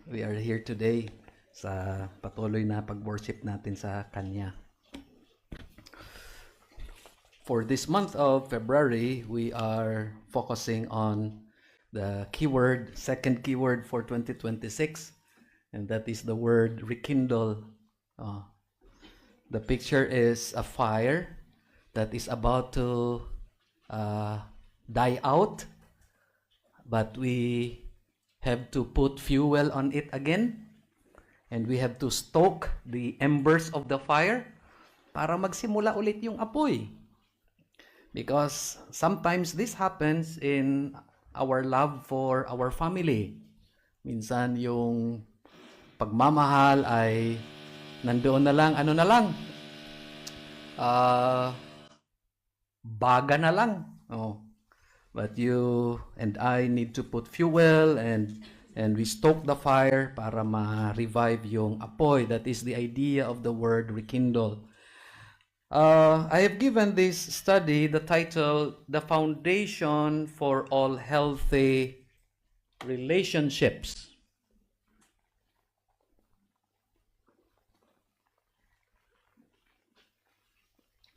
We are here today sa patuloy na pag-worship natin sa Kanya. For this month of February, we are focusing on the keyword, second keyword for 2026, and that is the word rekindle. The picture is a fire that is about to die out, but we have to put fuel on it again, and we have to stoke the embers of the fire para magsimula ulit yung apoy. Because sometimes this happens in our love for our family. Minsan yung pagmamahal ay nandoon na lang, baga na lang. But you and I need to put fuel and we stoke the fire para ma-revive yung apoy. That is the idea of the word rekindle. I have given this study the title, The Foundation for All Healthy Relationships.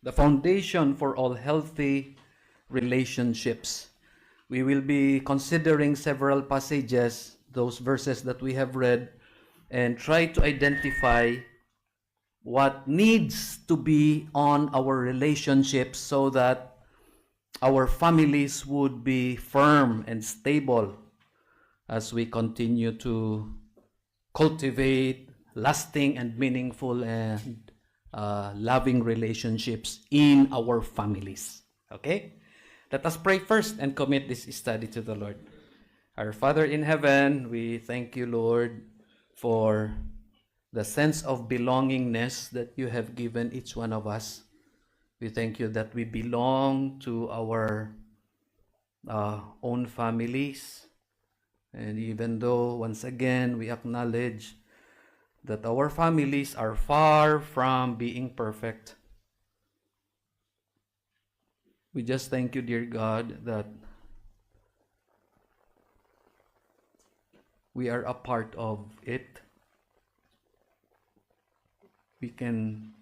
The foundation for all healthy relationships. We will be considering several passages, those verses that we have read, and try to identify what needs to be on our relationships so that our families would be firm and stable as we continue to cultivate lasting and meaningful and loving relationships in our families. Okay? Let us pray first and commit this study to the Lord. Our Father in heaven, we thank you, Lord, for the sense of belongingness that you have given each one of us. We thank you that we belong to our own families. And even though, once again, we acknowledge that our families are far from being perfect, we just thank you, dear God, that we are a part of it. We can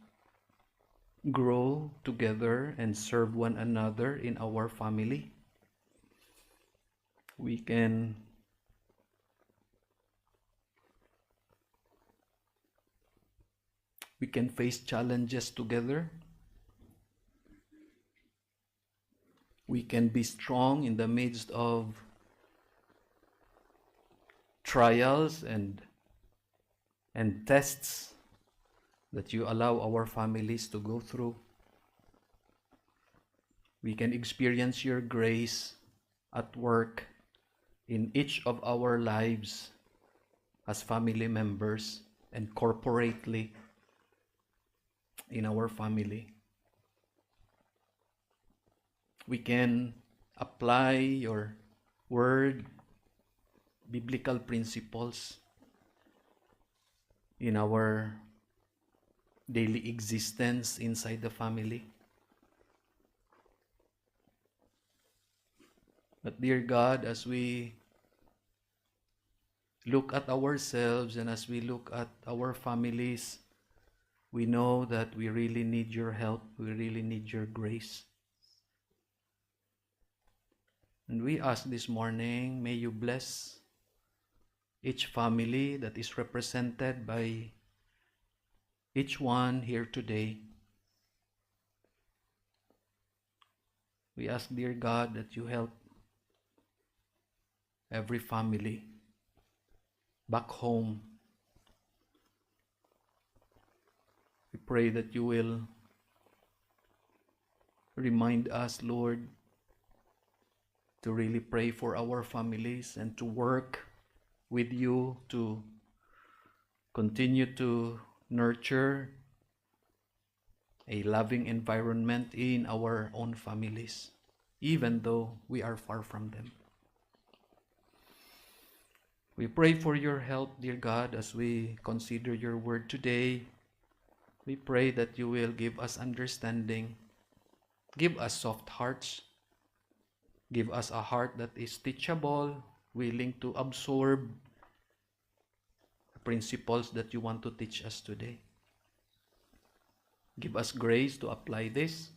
grow together and serve one another in our family. We can face challenges together. We can be strong in the midst of trials and tests that you allow our families to go through. We can experience your grace at work in each of our lives as family members and corporately in our family. We can apply your word, biblical principles in our daily existence inside the family. But dear God, as we look at ourselves and as we look at our families, we know that we really need your help. We really need your grace. And we ask this morning, may you bless each family that is represented by each one here today. We ask, dear God, that you help every family back home. We pray that you will remind us, Lord, to really pray for our families and to work with you to continue to nurture a loving environment in our own families, even though we are far from them. We pray for your help, dear God, as we consider your word today. We pray that you will give us understanding, give us soft hearts, give us a heart that is teachable, willing to absorb principles that you want to teach us today. Give us grace to apply this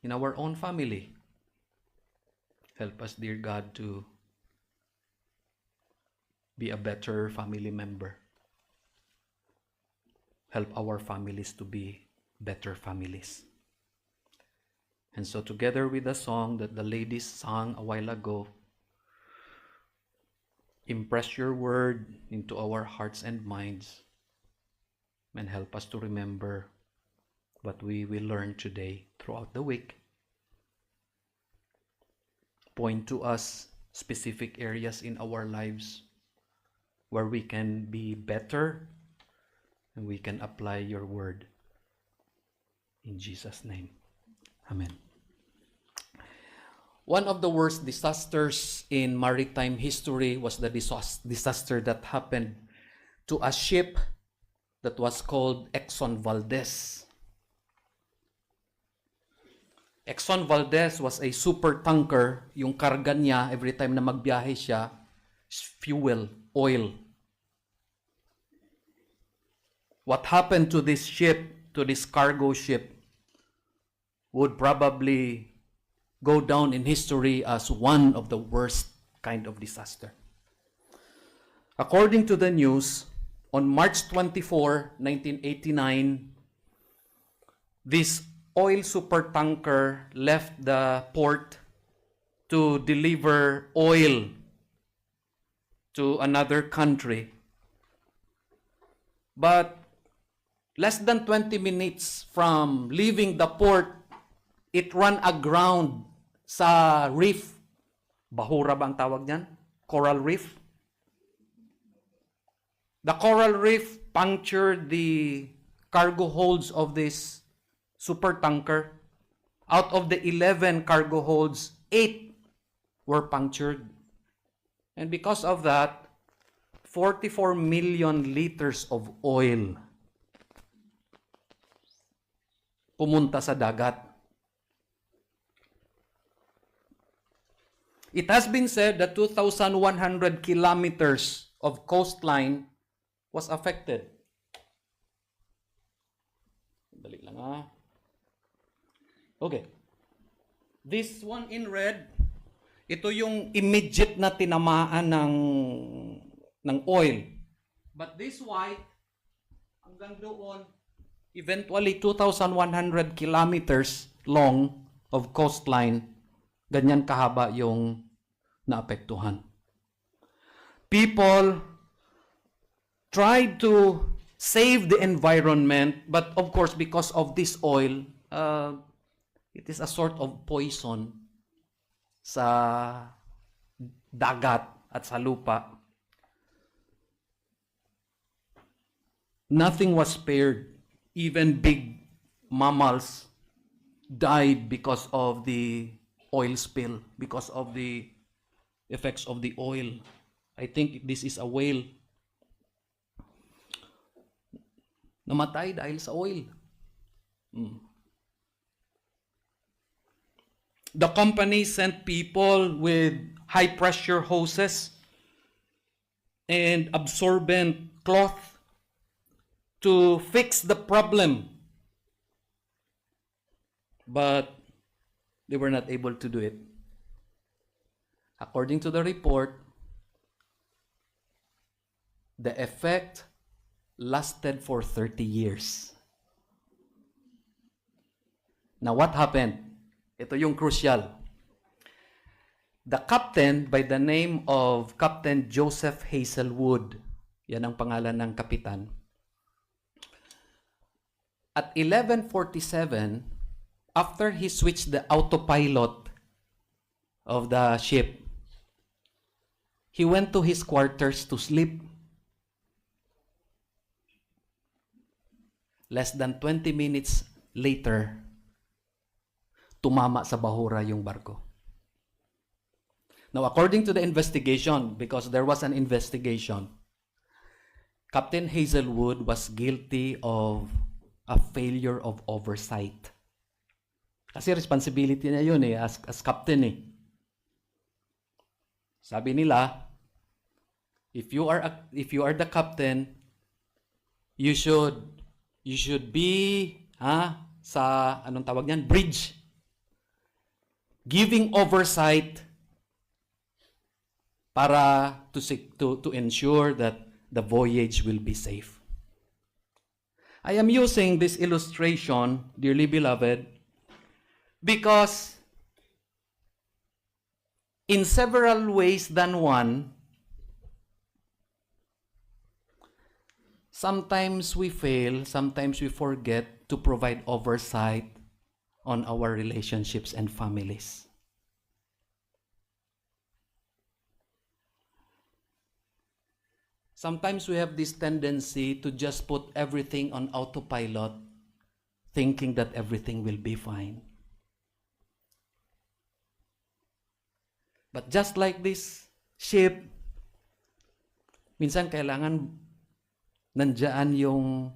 in our own family. Help us, dear God, to be a better family member. Help our families to be better families. And so together with the song that the ladies sang a while ago, impress your word into our hearts and minds and help us to remember what we will learn today throughout the week. Point to us specific areas in our lives where we can be better and we can apply your word. In Jesus' name, amen. One of the worst disasters in maritime history was the disaster that happened to a ship that was called Exxon Valdez. Exxon Valdez was a super tanker. Yung karga niya, every time na magbiyahe siya, fuel, oil. What happened to this ship, to this cargo ship, would probably go down in history as one of the worst kind of disaster. According to the news, on March 24, 1989, this oil supertanker left the port to deliver oil to another country. But less than 20 minutes from leaving the port, it ran aground sa reef. Bahura ba ang tawag niyan? Coral reef. The coral reef punctured the cargo holds of this supertanker. Out of the 11 cargo holds, 8 were punctured. And because of that, 44 million liters of oil pumunta sa dagat. It has been said that 2,100 kilometers of coastline was affected. Dali lang ah. Okay. This one in red, ito yung immediate na tinamaan ng oil. But this white, hanggang doon, eventually 2,100 kilometers long of coastline, ganyan kahaba yung naapektuhan. People tried to save the environment, but of course, because of this oil, it is a sort of poison sa dagat at sa lupa. Nothing was spared. Even big mammals died because of the oil spill, because of the effects of the oil. I think this is a whale. Namatay dahil sa oil. The company sent people with high-pressure hoses and absorbent cloth to fix the problem. But they were not able to do it. According to the report, the effect lasted for 30 years. Now, what happened? Ito yung crucial. The captain, by the name of Captain Joseph Hazelwood, yan ang pangalan ng kapitan, at 11:47, after he switched the autopilot of the ship, he went to his quarters to sleep. Less than 20 minutes later, tumama sa bahura yung barko. Now, according to the investigation, because there was an investigation, Captain Hazelwood was guilty of a failure of oversight. Kasi responsibility niya yun as captain eh. Sabi nila, If you are the captain, you should be sa anong tawag niyan, bridge, giving oversight para to ensure that the voyage will be safe. I am using this illustration, dearly beloved, because in several ways than one, sometimes we fail, sometimes we forget to provide oversight on our relationships and families. Sometimes we have this tendency to just put everything on autopilot, thinking that everything will be fine. But just like this ship, minsan kailangan nandiyan yung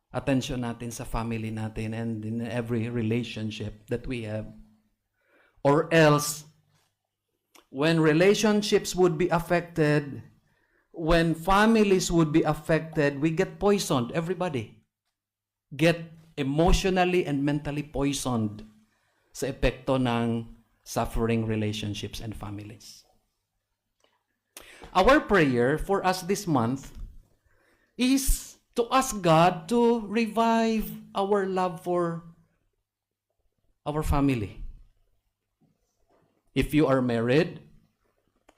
attention natin sa family natin and in every relationship that we have. Or else, when relationships would be affected, when families would be affected, we get poisoned. Everybody get emotionally and mentally poisoned sa epekto ng suffering relationships and families. Our prayer for us this month is to ask God to revive our love for our family. If you are married,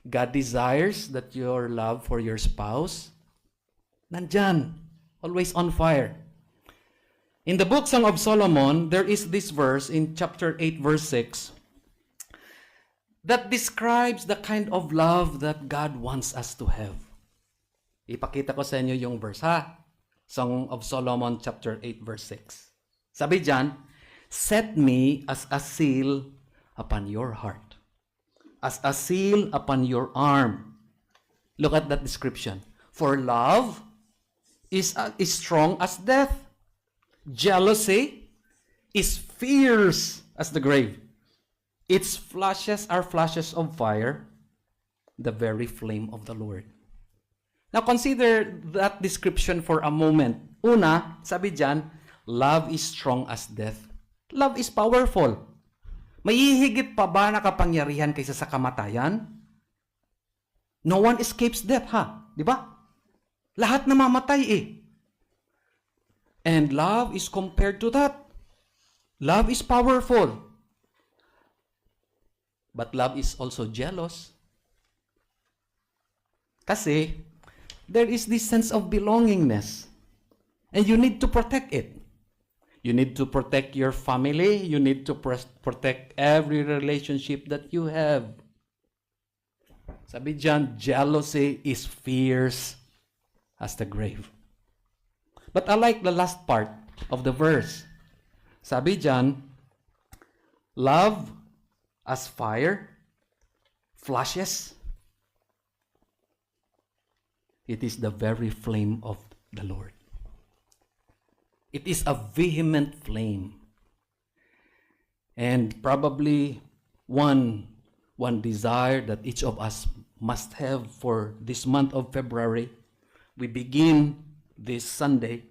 God desires that your love for your spouse, nandyan, always on fire. In the book Song of Solomon, there is this verse in chapter 8, verse 6, that describes the kind of love that God wants us to have. Ipakita ko sa inyo yung verse, ha? Song of Solomon, chapter 8, verse 6. Sabi dyan, set me as a seal upon your heart, as a seal upon your arm. Look at that description. For love is strong as death. Jealousy is fierce as the grave. Its flashes are flashes of fire, the very flame of the Lord. Now consider that description for a moment. Una, sabi dyan, love is strong as death. Love is powerful. May higit pa ba na kapangyarihan kaysa sa kamatayan? No one escapes death, ha? Di ba? Lahat namamatay eh. And love is compared to that. Love is powerful. But love is also jealous. Kasi, there is this sense of belongingness. And you need to protect it. You need to protect your family. You need to protect every relationship that you have. Sabi dyan, jealousy is fierce as the grave. But I like the last part of the verse. Sabi dyan, love as fire flashes. It is the very flame of the Lord. It is a vehement flame. And probably one desire that each of us must have for this month of February, we begin this Sunday,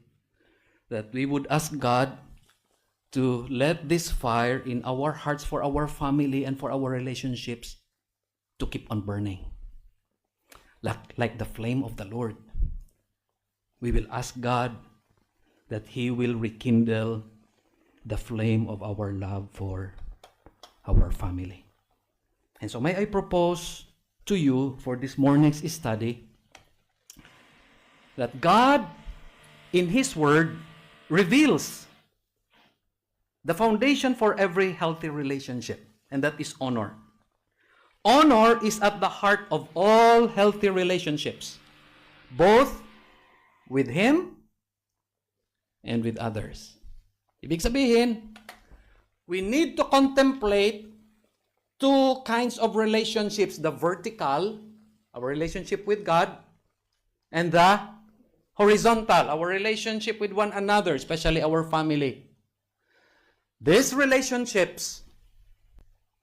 that we would ask God to let this fire in our hearts for our family and for our relationships to keep on burning. Like the flame of the Lord. We will ask God that He will rekindle the flame of our love for our family. And so may I propose to you for this morning's study that God, in His Word, reveals the foundation for every healthy relationship, and that is honor. Honor is at the heart of all healthy relationships, both with Him and with others. Ibig sabihin, we need to contemplate two kinds of relationships, the vertical, our relationship with God, and the horizontal, our relationship with one another, especially our family. These relationships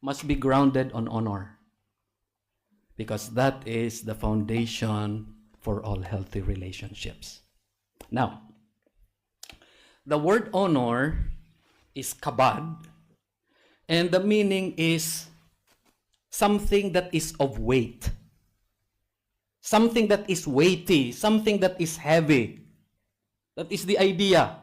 must be grounded on honor. because that is the foundation for all healthy relationships. Now, the word honor is kabad, and the meaning is something that is of weight, something that is weighty, something that is heavy. That is the idea.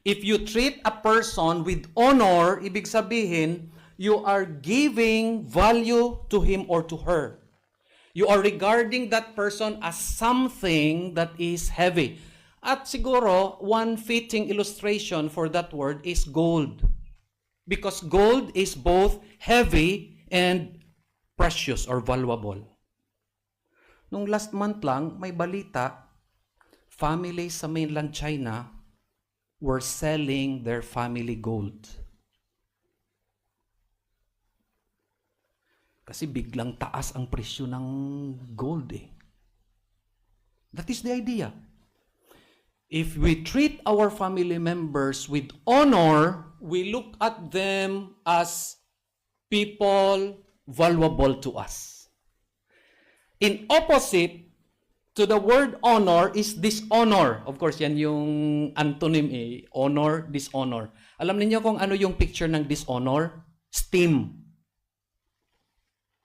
If you treat a person with honor, ibig sabihin, you are giving value to him or to her. You are regarding that person as something that is heavy. At siguro, one fitting illustration for that word is gold. Because gold is both heavy and precious or valuable. Nung last month lang, may balita, families sa mainland China were selling their family gold. Kasi biglang taas ang presyo ng gold eh. That is the idea. If we treat our family members with honor, we look at them as people valuable to us. In opposite to the word honor is dishonor. Of course, yan yung antonym eh. Honor, dishonor. Alam niyo kung ano yung picture ng dishonor? Steam.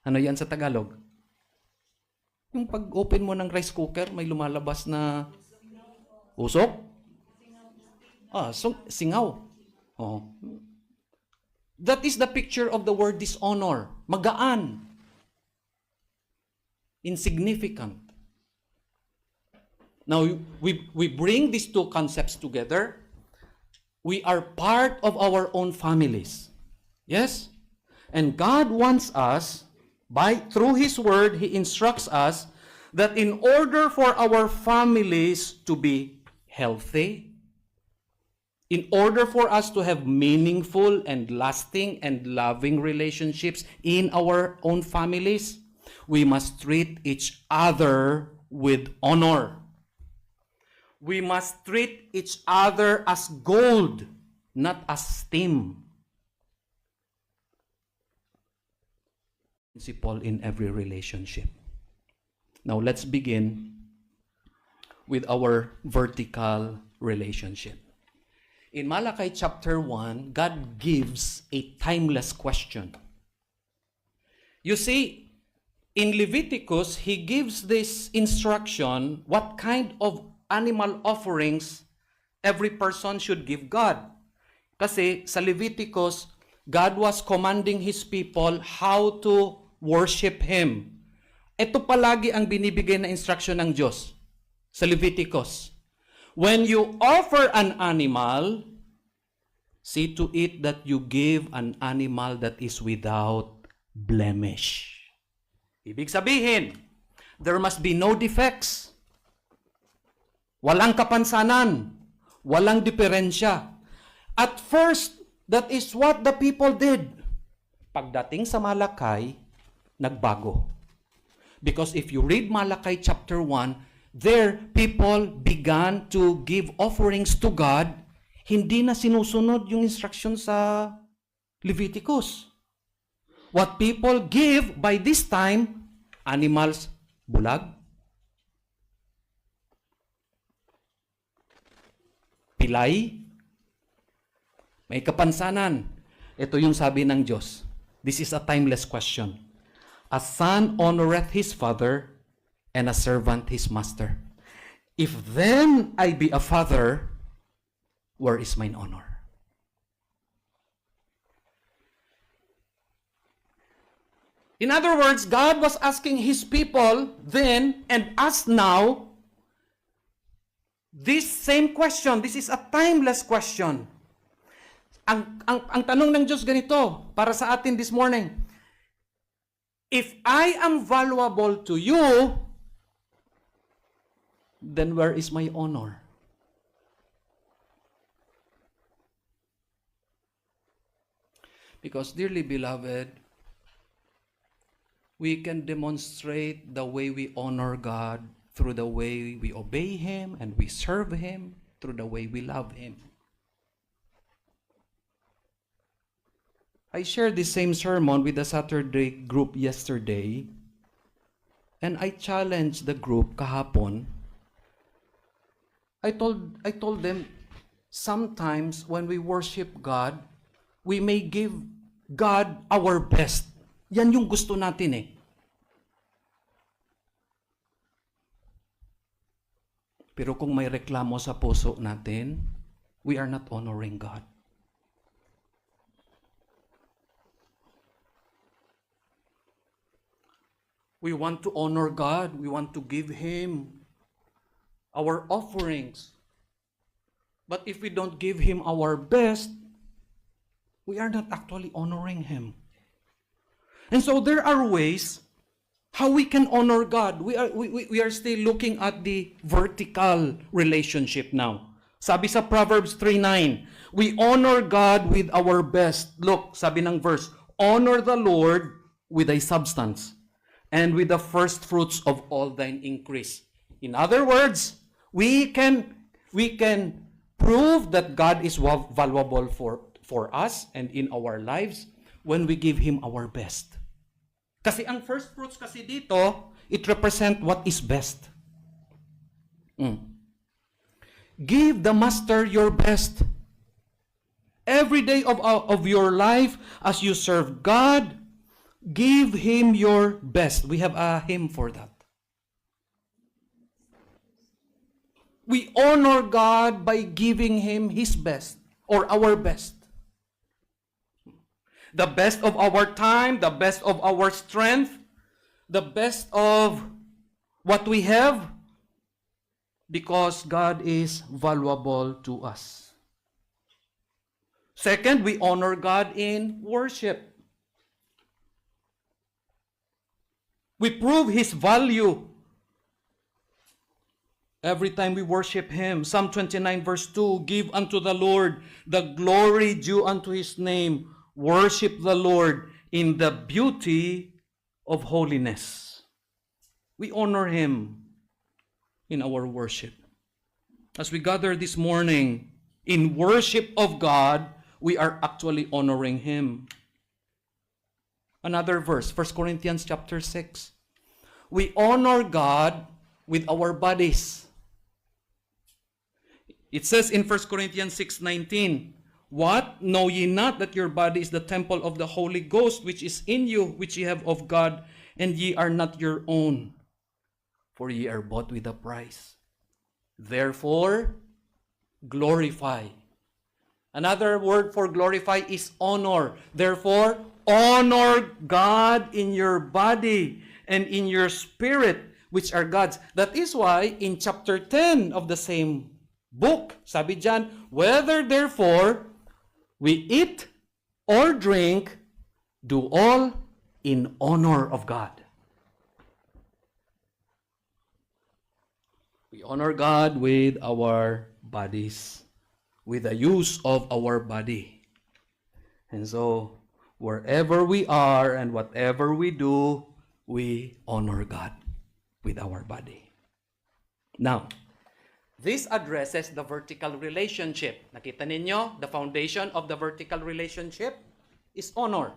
Ano yan sa Tagalog? Yung pag-open mo ng rice cooker, may lumalabas na usok? Singaw. Oh. That is the picture of the word dishonor. Magaan. Insignificant. Now, we bring these two concepts together. We are part of our own families. Yes? And God wants us, through His Word, He instructs us that in order for our families to be healthy, in order for us to have meaningful and lasting and loving relationships in our own families, we must treat each other with honor. We must treat each other as gold, not as steam. Principle in every relationship. Now let's begin with our vertical relationship. In Malachi chapter 1, God gives a timeless question. You see, in Leviticus, He gives this instruction what kind of animal offerings every person should give God. Kasi sa Leviticus, God was commanding His people how to worship Him. Ito palagi ang binibigay na instruction ng Diyos sa Leviticus. When you offer an animal, see to it that you give an animal that is without blemish. Ibig sabihin, there must be no defects. Walang kapansanan. Walang diferensya. At first, that is what the people did. Pagdating sa Malakay, nagbago. Because if you read Malakay chapter 1, there people began to give offerings to God, hindi na sinusunod yung instruction sa Leviticus. What people give by this time, animals, bulag, pilay, may kapansanan. Ito yung sabi ng Diyos. This is a timeless question. A son honoreth his father, and a servant his master. If then I be a father, where is mine honor? In other words, God was asking His people then and us now this same question. This is a timeless question. Ang tanong ng Diyos ganito para sa atin this morning. If I am valuable to you, then where is my honor? Because, dearly beloved, we can demonstrate the way we honor God through the way we obey Him and we serve Him, through the way we love Him. I shared this same sermon with the Saturday group yesterday, And I challenged the group kahapon. I told them, sometimes when we worship God, we may give God our best. Yan yung gusto natin eh. Pero kung may reklamo sa puso natin, we are not honoring God. We want to honor God. We want to give Him our offerings. But if we don't give Him our best, we are not actually honoring Him. And so there are ways how we can honor God. We are still looking at the vertical relationship now. Sabi sa Proverbs 3:9, we honor God with our best. Look, sabi ng verse, honor the Lord with thy substance and with the first fruits of all thine increase. In other words, we can prove that God is valuable for us and in our lives when we give Him our best. Kasi ang first fruits kasi dito, it represent what is best. Give the Master your best. Every day of your life, as you serve God, give Him your best. We have a hymn for that. We honor God by giving Him His best or our best. The best of our time, the best of our strength, the best of what we have, because God is valuable to us. Second, we honor God in worship. We prove His value every time we worship Him. Psalm 29 verse 2, give unto the Lord the glory due unto His name. Worship the Lord in the beauty of holiness. We honor Him in our worship. As we gather this morning in worship of God, we are actually honoring Him. Another verse, 1 Corinthians chapter 6. We honor God with our bodies. It says in 1 Corinthians 6:19, what? Know ye not that your body is the temple of the Holy Ghost, which is in you, which ye have of God, and ye are not your own, for ye are bought with a price. Therefore, glorify. Another word for glorify is honor. Therefore, honor God in your body and in your spirit, which are God's. That is why in chapter 10 of the same book, sabi dyan, whether therefore we eat or drink, do all in honor of God. We honor God with our bodies, with the use of our body. And so, wherever we are and whatever we do, we honor God with our body. Now, this addresses the vertical relationship. Nakita ninyo, the foundation of the vertical relationship is honor.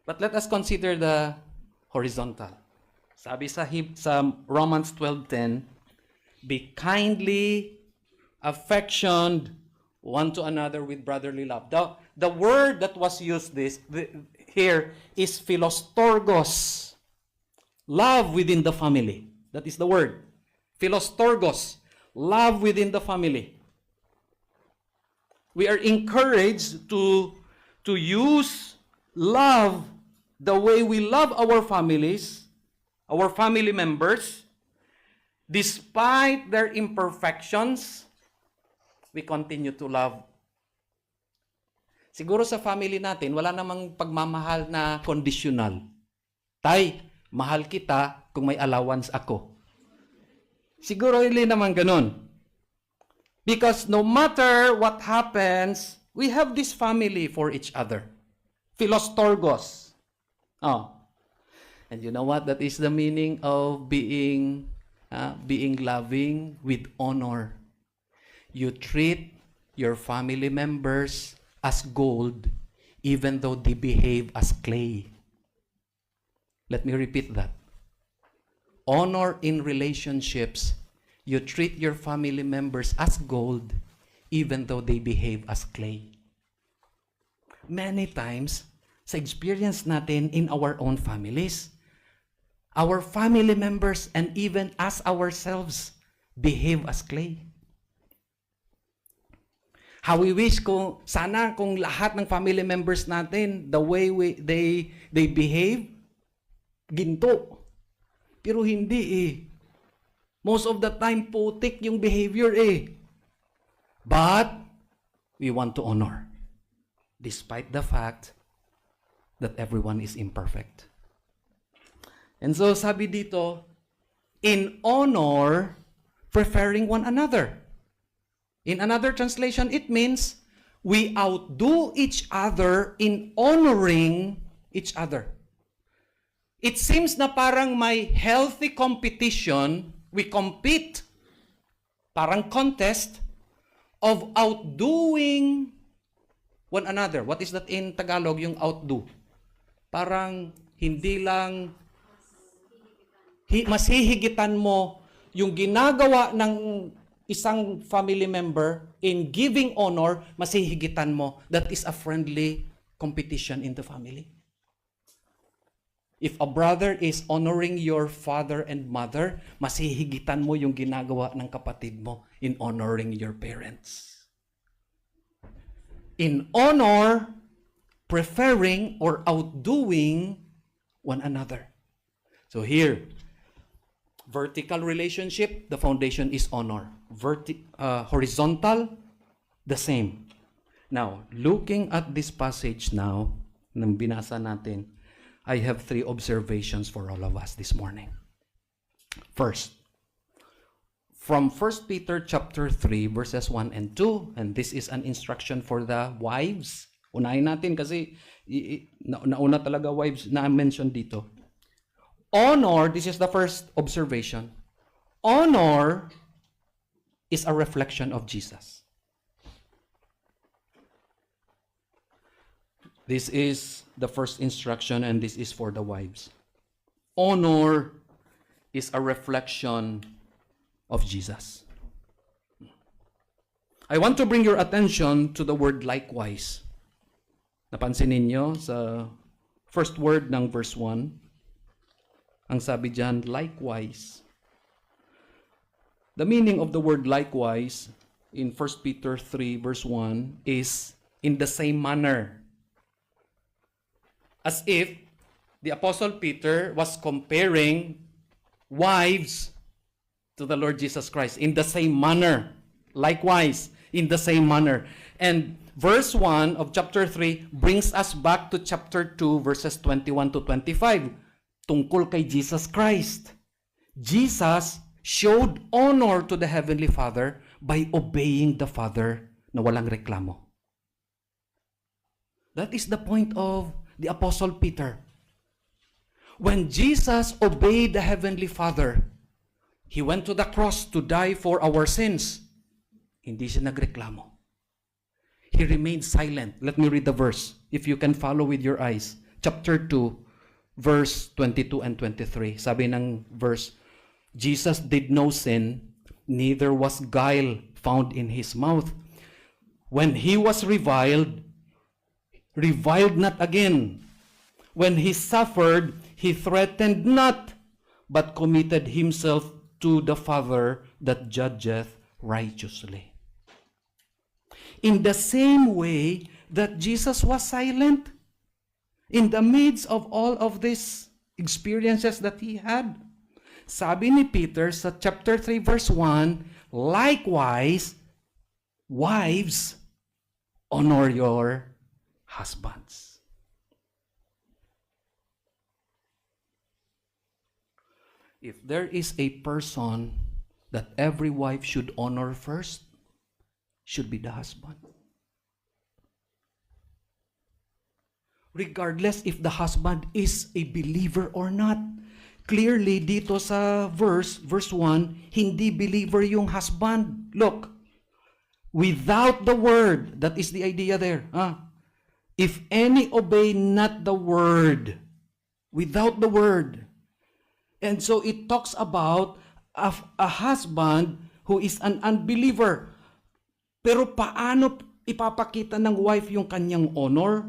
But let us consider the horizontal. Sabi sa Romans 12:10, be kindly affectioned one to another with brotherly love. The word that was used here is philostorgos, love within the family. That is the word. Philostorgos, love within the family. We are encouraged to use love the way we love our families, our family members. Despite their imperfections, we continue to love. Siguro sa family natin, wala namang pagmamahal na conditional. Tay, mahal kita kung may allowance ako. Siguro hindi naman ganun. Because no matter what happens, we have this family for each other. Philostorgos. Oh. And you know what? That is the meaning of being loving with honor. You treat your family members as gold, even though they behave as clay. Let me repeat that. Honor in relationships. You treat your family members as gold, even though they behave as clay. Many times, sa experience natin in our own families, our family members and even us ourselves behave as clay. How we wish sana kung lahat ng family members natin, the way they behave, ginto. Pero hindi eh. Most of the time, putik yung behavior eh. But, we want to honor. Despite the fact that everyone is imperfect. And so, sabi dito, in honor, preferring one another. In another translation, it means, we outdo each other in honoring each other. It seems na parang may healthy competition, we compete, parang contest, of outdoing one another. What is that in Tagalog, yung outdo? Parang hindi lang, mas hihigitan mo yung ginagawa ng isang family member in giving honor, mas hihigitan mo. That is a friendly competition in the family. If a brother is honoring your father and mother, mas hihigitan mo yung ginagawa ng kapatid mo in honoring your parents. In honor, preferring or outdoing one another. So here, vertical relationship, the foundation is honor. Horizontal, the same. Now, looking at this passage now, nang binasa natin, I have 3 observations for all of us this morning. First, from 1 Peter chapter 3 verses 1 and 2, and this is an instruction for the wives. Unahin natin kasi nauna talaga wives na mention dito. Honor, this is the first observation. Honor is a reflection of Jesus. This is the first instruction, and this is for the wives. Honor is a reflection of Jesus. I want to bring your attention to the word likewise. Napansin ninyo sa first word ng verse 1, ang sabi dyan, likewise. The meaning of the word likewise in 1 Peter 3 verse 1 is in the same manner. As if the Apostle Peter was comparing wives to the Lord Jesus Christ in the same manner. Likewise, in the same manner. And verse 1 of chapter 3 brings us back to chapter 2 verses 21 to 25 tungkol kay Jesus Christ. Jesus showed honor to the Heavenly Father by obeying the Father na walang reklamo. That is the point of the Apostle Peter. When Jesus obeyed the Heavenly Father, He went to the cross to die for our sins. Hindi siya nagreklamo. He remained silent. Let me read the verse, if you can follow with your eyes. Chapter 2, verse 22 and 23. Sabi ng verse, Jesus did no sin, neither was guile found in His mouth. When He was reviled not again. When He suffered, He threatened not, but committed Himself to the Father that judgeth righteously. In the same way that Jesus was silent in the midst of all of these experiences that He had, sabi ni Peter sa chapter 3 verse 1, likewise, wives, honor your husbands. If there is a person that every wife should honor first, should be the husband. Regardless if the husband is a believer or not. Clearly, dito sa verse 1, hindi believer yung husband. Look, without the word, that is the idea there. If any obey not the word, without the word. And so it talks about a husband who is an unbeliever. Pero paano ipapakita ng wife yung kanyang honor?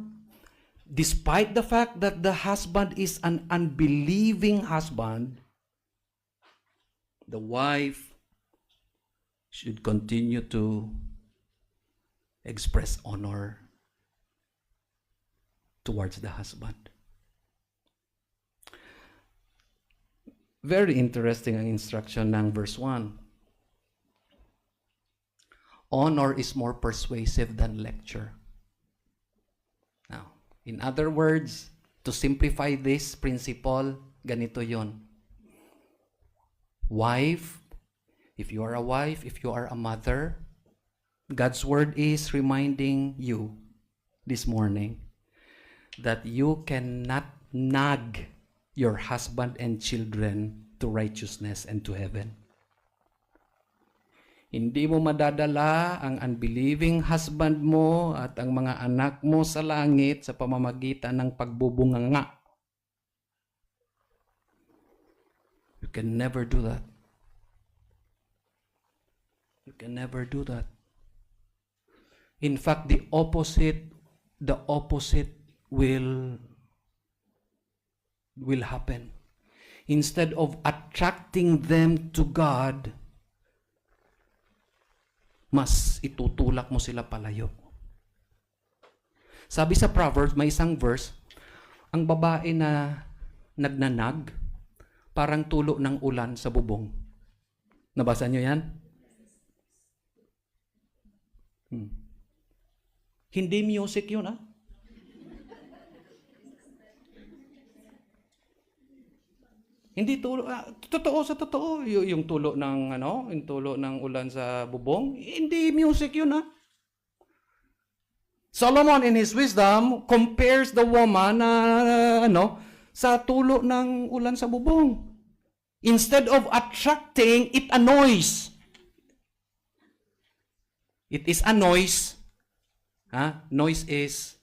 Despite the fact that the husband is an unbelieving husband, the wife should continue to express honor towards the husband. Very interesting ang instruction ng verse 1. Honor is more persuasive than lecture. Now, in other words, to simplify this principle, ganito yon. Wife, if you are a wife, if you are a mother, God's word is reminding you this morning that you cannot nag your husband and children to righteousness and to heaven. Hindi mo madadala ang unbelieving husband mo at ang mga anak mo sa langit sa pamamagitan ng pagbubunganga. You can never do that. You can never do that. In fact, the opposite will happen. Instead of attracting them to God, mas itutulak mo sila palayo. Sabi sa Proverbs, may isang verse, ang babae na nagnanag, parang tulo ng ulan sa bubong. Nabasa niyo yan? Hindi music yun, ah. Hindi tulo, totoo sa totoo, yung tulo ng yung tulo ng ulan sa bubong, hindi music yun, ah. Solomon in his wisdom compares the woman sa tulo ng ulan sa bubong. Instead of attracting, it annoys. It is a noise. Noise is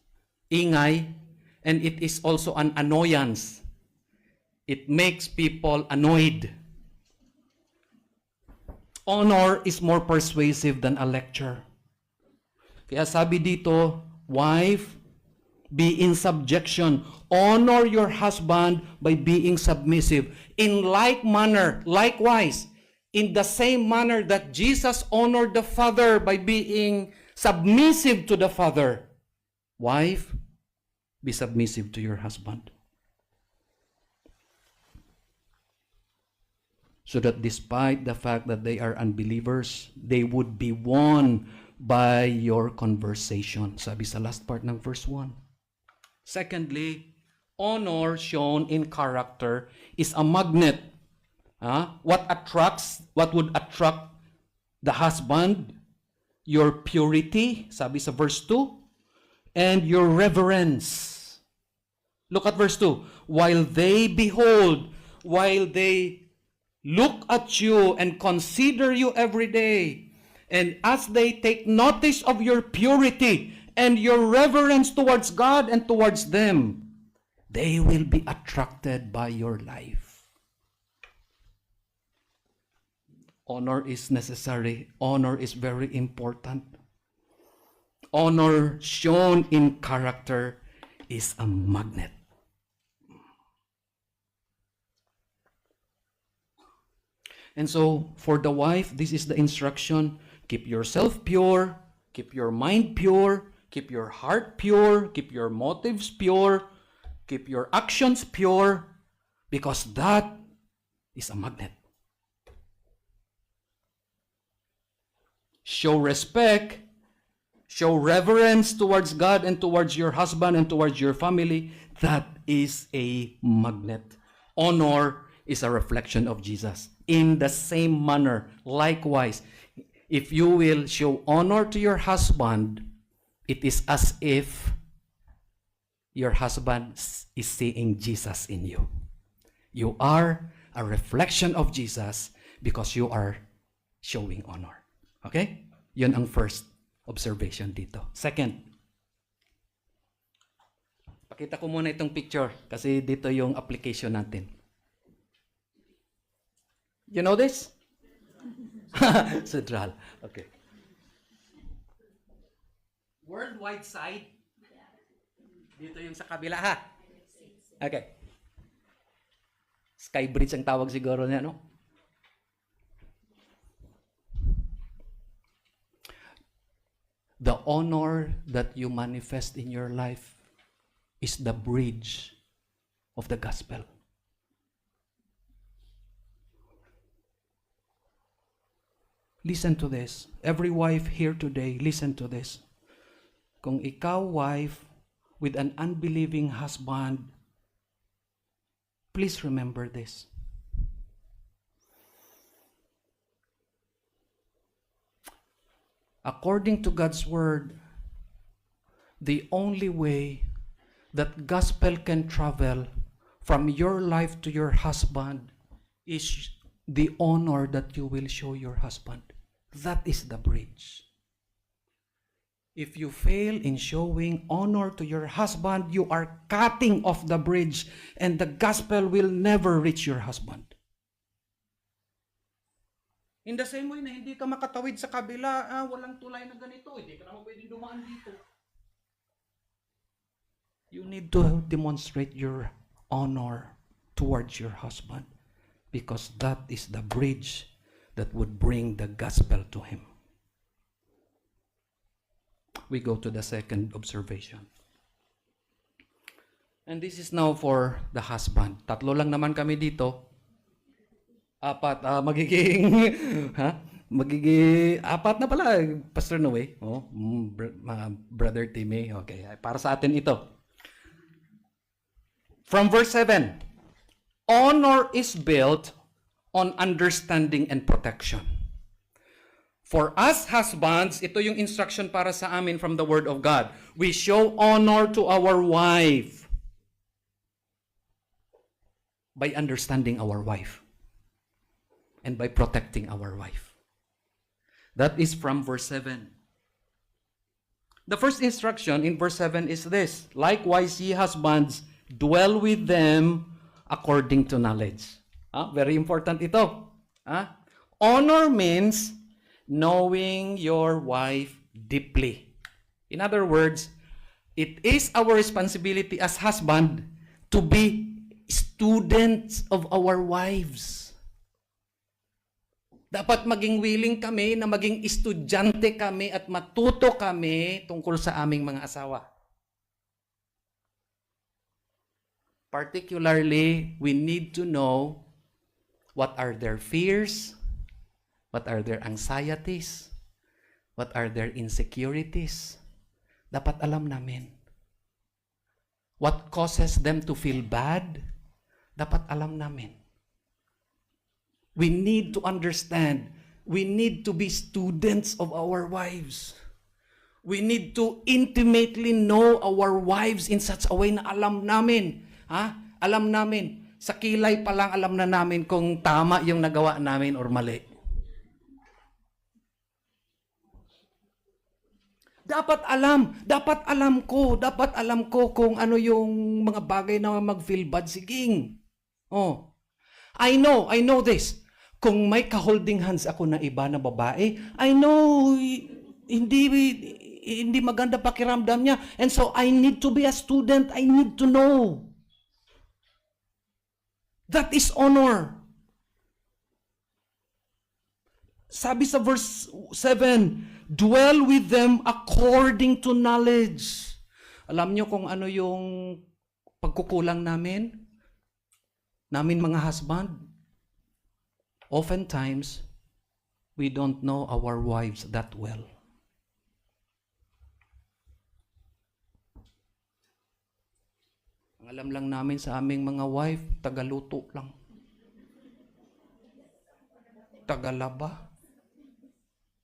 ingay, and it is also an annoyance. It makes people annoyed. Honor is more persuasive than a lecture. Kaya sabi dito, wife, be in subjection. Honor your husband by being submissive. In like manner, likewise, in the same manner that Jesus honored the Father by being submissive to the Father, wife, be submissive to your husband. So that despite the fact that they are unbelievers, they would be won by your conversation. Sabi sa last part ng verse 1. Secondly, honor shown in character is a magnet. What would attract the husband? Your purity, sabi sa verse 2, and your reverence. Look at verse 2. While they look at you and consider you every day, and as they take notice of your purity and your reverence towards God and towards them, they will be attracted by your life. Honor is necessary. Honor is very important. Honor shown in character is a magnet. And so, for the wife, this is the instruction. Keep yourself pure, keep your mind pure, keep your heart pure, keep your motives pure, keep your actions pure, because that is a magnet. Show respect, show reverence towards God and towards your husband and towards your family. That is a magnet. Honor is a reflection of Jesus. In the same manner, likewise, if you will show honor to your husband, it is as if your husband is seeing Jesus in you. You are a reflection of Jesus because you are showing honor. Okay? Yun ang first observation dito. Second, Pakita ko muna itong picture kasi dito yung application natin. You know this? Central. Okay. Worldwide side. Dito yung sa kabila ha. Okay. Sky Bridge ang tawag siguro niya, no? The honor that you manifest in your life is the bridge of the gospel. Listen to this. Every wife here today, listen to this. Kung ikaw, wife, with an unbelieving husband, please remember this. According to God's word, the only way that gospel can travel from your life to your husband is the honor that you will show your husband. That is the bridge. If you fail in showing honor to your husband, you are cutting off the bridge and the gospel will never reach your husband. In the same way na hindi ka makatawid sa kabila, walang tulay na ganito, hindi ka naman pwedeng dumaan dito. You need to demonstrate your honor towards your husband because that is the bridge that would bring the gospel to him. We go to the second observation. And this is now for the husband. Tatlo lang naman kami dito. Apat, magiging apat na pala, Pastor Noe. Brother Timmy. Okay, para sa atin ito. From verse 7, honor is built on understanding and protection. For us husbands, ito yung instruction para sa amin from the Word of God. We show honor to our wife by understanding our wife and by protecting our wife. That is from verse 7. The first instruction in verse 7 is this: likewise, ye husbands, dwell with them according to knowledge. Very important ito. Honor means knowing your wife deeply. In other words, it is our responsibility as husband to be students of our wives. Dapat maging willing kami na maging estudyante kami at matuto kami tungkol sa aming mga asawa. Particularly, we need to know what are their fears, what are their anxieties, what are their insecurities. Dapat alam namin. What causes them to feel bad, dapat alam namin. We need to understand. We need to be students of our wives. We need to intimately know our wives in such a way na alam namin. Alam namin. Sa kilay pa lang alam na namin kung tama yung nagawa namin or mali. Dapat alam ko kung ano yung mga bagay na mag-feel bad si King. I know this. Kung may ka-holding hands ako na iba na babae, I know hindi maganda pakiramdam niya. And so I need to be a student. I need to know. That is honor. Sabi sa verse 7, dwell with them according to knowledge. Alam niyo kung ano yung pagkukulang namin mga husband? Oftentimes, we don't know our wives that well. Ang alam lang namin sa aming mga wife, tagaluto lang. Tagalaba.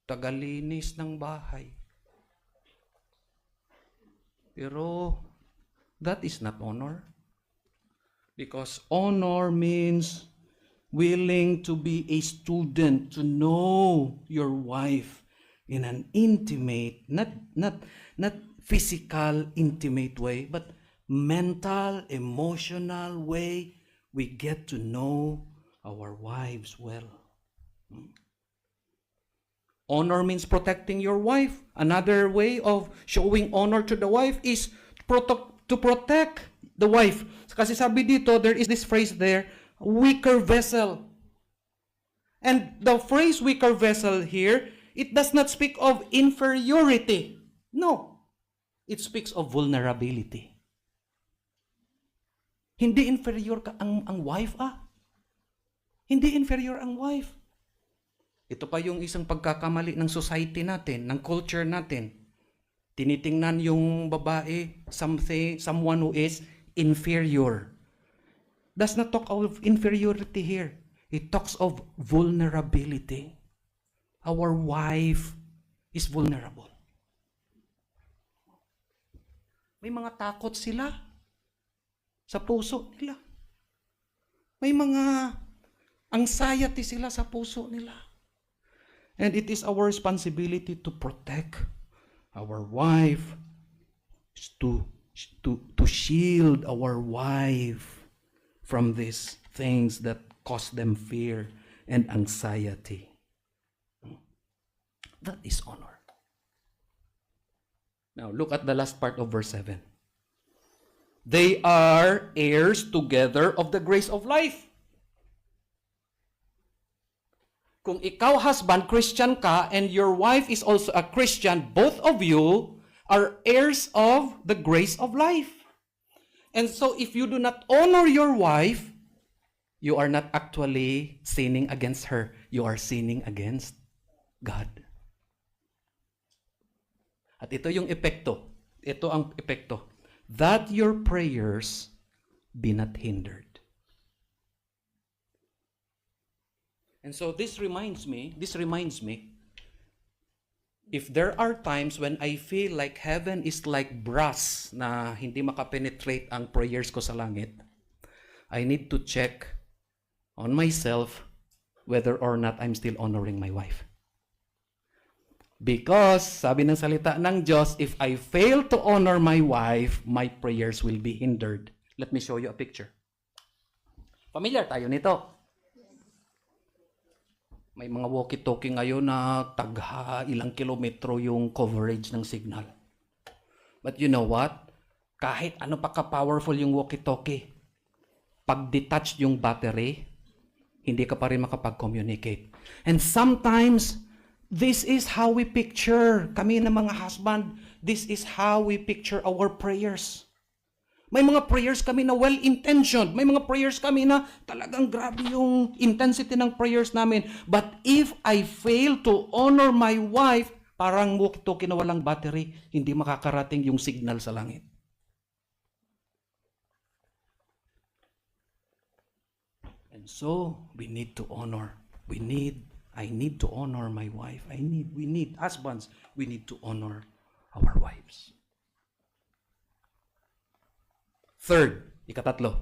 Tagalinis ng bahay. Pero, that is not honor. Because honor means willing to be a student, to know your wife in an intimate, not physical, intimate way, but mental, emotional way we get to know our wives well. Honor means protecting your wife. Another way of showing honor to the wife is to protect the wife. Kasi sabi dito, there is this phrase there, weaker vessel. And the phrase weaker vessel here, it does not speak of inferiority. No. It speaks of vulnerability. Hindi inferior ka ang wife, Hindi inferior ang wife. Ito pa yung isang pagkakamali ng society natin, ng culture natin. Tinitingnan yung babae, someone who is inferior. Does not talk of inferiority here. It talks of vulnerability. Our wife is vulnerable. May mga takot sila sa puso nila. May mga anxiety sila sa puso nila. And it is our responsibility to protect our wife, to shield our wife from these things that cause them fear and anxiety. That is honor. Now, look at the last part of verse 7. They are heirs together of the grace of life. Kung ikaw, husband, Christian ka, and your wife is also a Christian, both of you are heirs of the grace of life. And so if you do not honor your wife, you are not actually sinning against her. You are sinning against God. At ito yung epekto. Ito ang epekto. That your prayers be not hindered. And so this reminds me, if there are times when I feel like heaven is like brass na hindi makapenetrate ang prayers ko sa langit, I need to check on myself whether or not I'm still honoring my wife. Because, sabi ng salita ng Diyos, if I fail to honor my wife, my prayers will be hindered. Let me show you a picture. Familiar tayo nito. May mga walkie-talkie ngayon na tagha ilang kilometro yung coverage ng signal. But you know what? Kahit ano pa ka-powerful yung walkie-talkie, pag detached yung battery, hindi ka pa rin makapag-communicate. And sometimes, this is how we picture, kami na mga husband, this is how we picture our prayers. May mga prayers kami na well-intentioned. May mga prayers kami na talagang grabe yung intensity ng prayers namin. But if I fail to honor my wife, parang walkie-talkie na walang battery, hindi makakarating yung signal sa langit. And so, we need to honor. I need to honor my wife. We need, husbands, we need to honor our wives. Third, ikatatlo.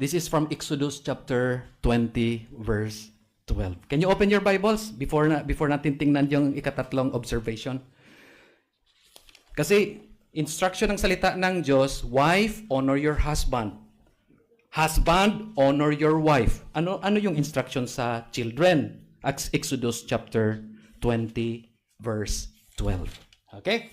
This is from Exodus chapter 20, verse 12. Can you open your Bibles before natin tingnan yung ikatatlong observation? Kasi instruction ng salita ng Diyos, wife, honor your husband. Husband, honor your wife. Ano yung instruction sa children? Exodus chapter 20, verse 12. Okay?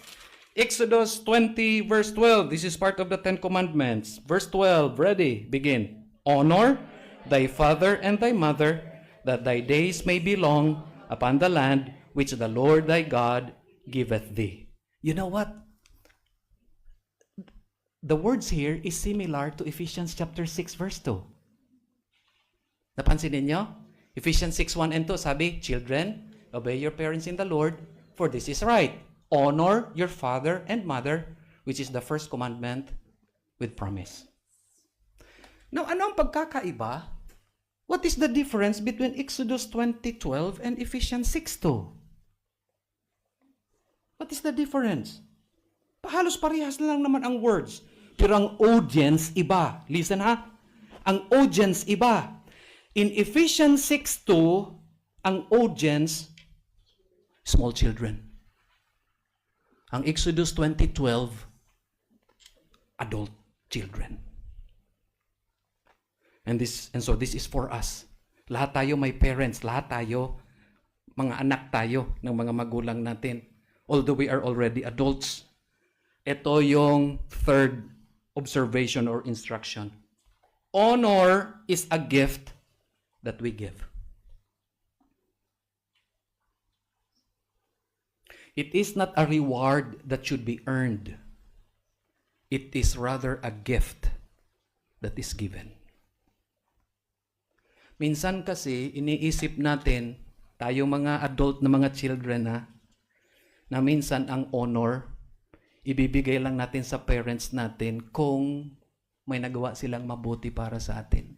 Exodus 20, verse 12. This is part of the Ten Commandments. Verse 12, ready, begin. Honor thy father and thy mother, that thy days may be long upon the land which the Lord thy God giveth thee. You know what? The words here is similar to Ephesians chapter 6, verse 2. Napansin ninyo? Ephesians 6, 1 and 2, sabi, children, obey your parents in the Lord, for this is right. Honor your father and mother, which is the first commandment with promise. Now, ano ang pagkakaiba? What is the difference between Exodus 20:12 and Ephesians 6:2? What is the difference? Halos parehas lang naman ang words. Pero ang audience iba. Listen ha. Ang audience iba. In Ephesians 6:2, ang audience, small children. Ang Exodus 20:12, adult children. And so this is for us. Lahat tayo may parents, lahat tayo mga anak tayo ng mga magulang natin. Although we are already adults. Ito yung third observation or instruction. Honor is a gift that we give. It is not a reward that should be earned. It is rather a gift that is given. Minsan kasi, iniisip natin, tayong mga adult na mga children na minsan ang honor, ibibigay lang natin sa parents natin kung may nagawa silang mabuti para sa atin.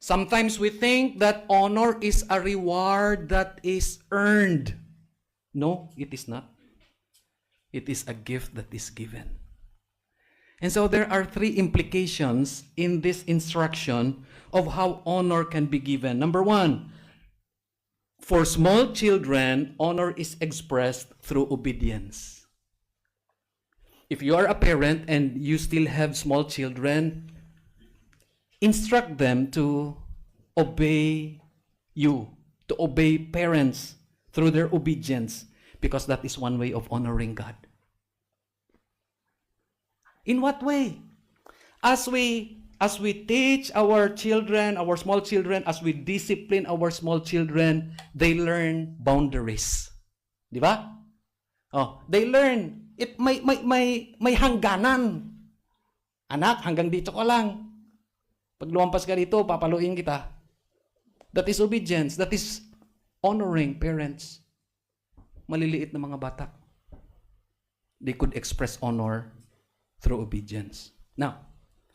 Sometimes we think that honor is a reward that is earned. No, it is not. It is a gift that is given. And so there are three implications in this instruction of how honor can be given. Number one, for small children, honor is expressed through obedience. If you are a parent and you still have small children, instruct them to obey you, to obey parents through their obedience, because that is one way of honoring God. In what way? As we teach our children, our small children, as we discipline our small children, they learn boundaries. Di ba? Oh, they learn. May hangganan. Anak, hanggang dito ka lang. Pag lumampas ka dito, papaluin kita. That is obedience. That is honoring parents. Maliliit na mga bata. They could express honor through obedience. Now,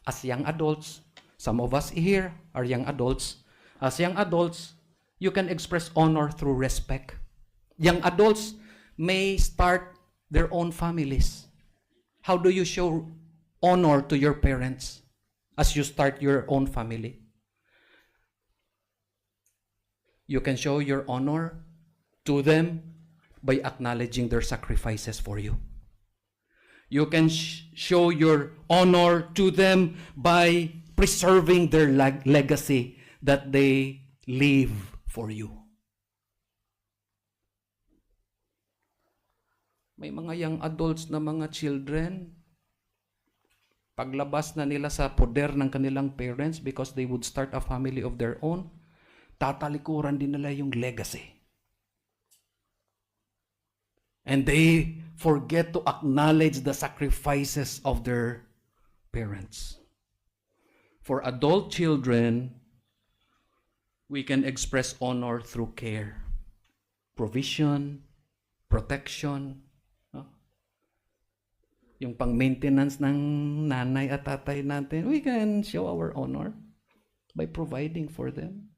as young adults, some of us here are young adults. As young adults, you can express honor through respect. Young adults may start their own families. How do you show honor to your parents as you start your own family? You can show your honor to them by acknowledging their sacrifices for you. You can show your honor to them by preserving their legacy that they leave for you. May mga young adults na mga children, paglabas na nila sa poder ng kanilang parents because they would start a family of their own, tatalikuran din nila yung legacy. And they forget to acknowledge the sacrifices of their parents. For adult children, we can express honor through care, provision, protection. No? Yung pang-maintenance ng nanay at tatay natin, we can show our honor by providing for them.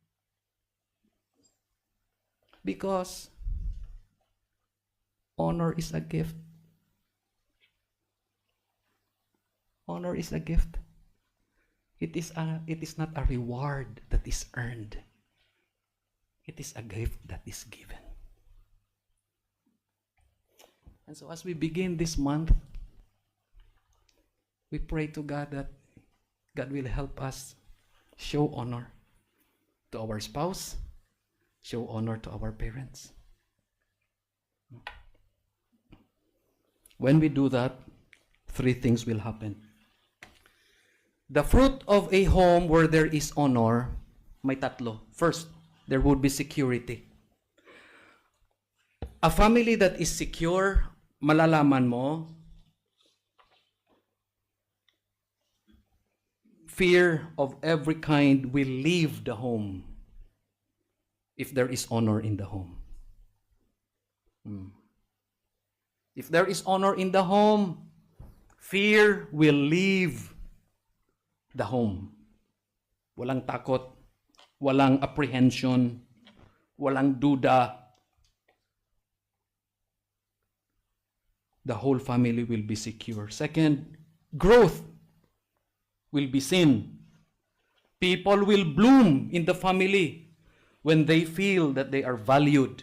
Because honor is a gift. Honor is a gift. It is not a reward that is earned. It is a gift that is given. And so as we begin this month, we pray to God that God will help us show honor to our spouse, show honor to our parents. When we do that, three things will happen. The fruit of a home where there is honor, may tatlo. First, there would be security. A family that is secure, malalaman mo, fear of every kind will leave the home if there is honor in the home. If there is honor in the home, fear will leave the home. Walang takot, walang apprehension, walang duda. The whole family will be secure. Second, growth will be seen. People will bloom in the family when they feel that they are valued.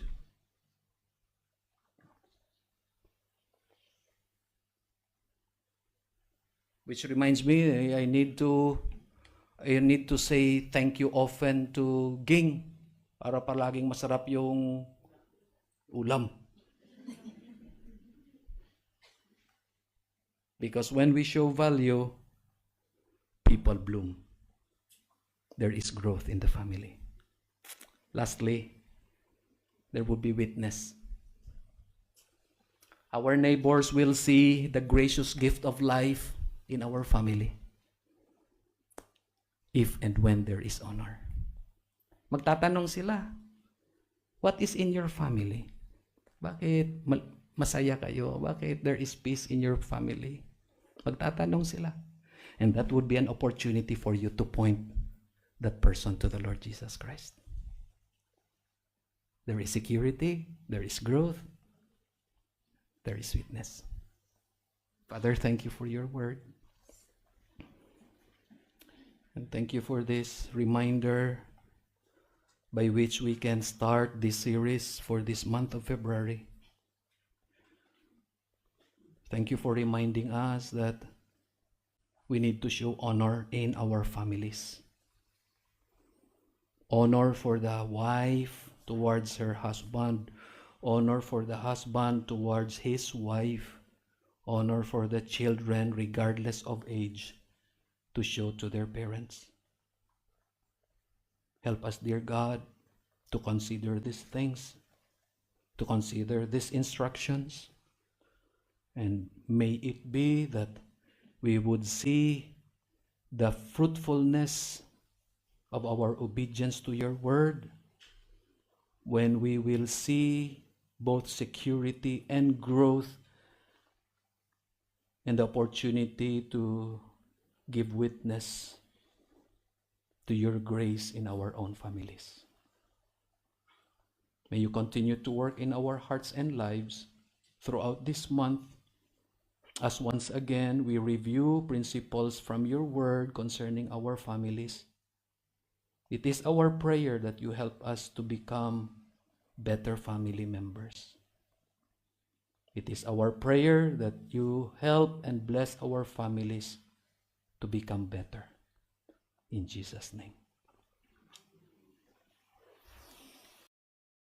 Which reminds me, I need to say thank you often to Ging para palaging masarap yung ulam. Because when we show value, people bloom. There is growth in the family. Lastly, there will be witness. Our neighbors will see the gracious gift of life in our family if and when there is honor. Magtatanong sila, what is in your family? Bakit masaya kayo? Bakit there is peace in your family? Magtatanong sila. And that would be an opportunity for you to point that person to the Lord Jesus Christ. There is security, there is growth, there is witness. Father, thank you for your word. And thank you for this reminder by which we can start this series for this month of February. Thank you for reminding us that we need to show honor in our families. Honor for the wife towards her husband. Honor for the husband towards his wife. Honor for the children, regardless of age, to show to their parents. Help us, dear God, to consider these things, to consider these instructions, and may it be that we would see the fruitfulness of our obedience to your word when we will see both security and growth and the opportunity to give witness to your grace in our own families. May you continue to work in our hearts and lives throughout this month as once again we review principles from your word concerning our families. It is our prayer that you help us to become better family members. It is our prayer that you help and bless our families to become better. In Jesus' name.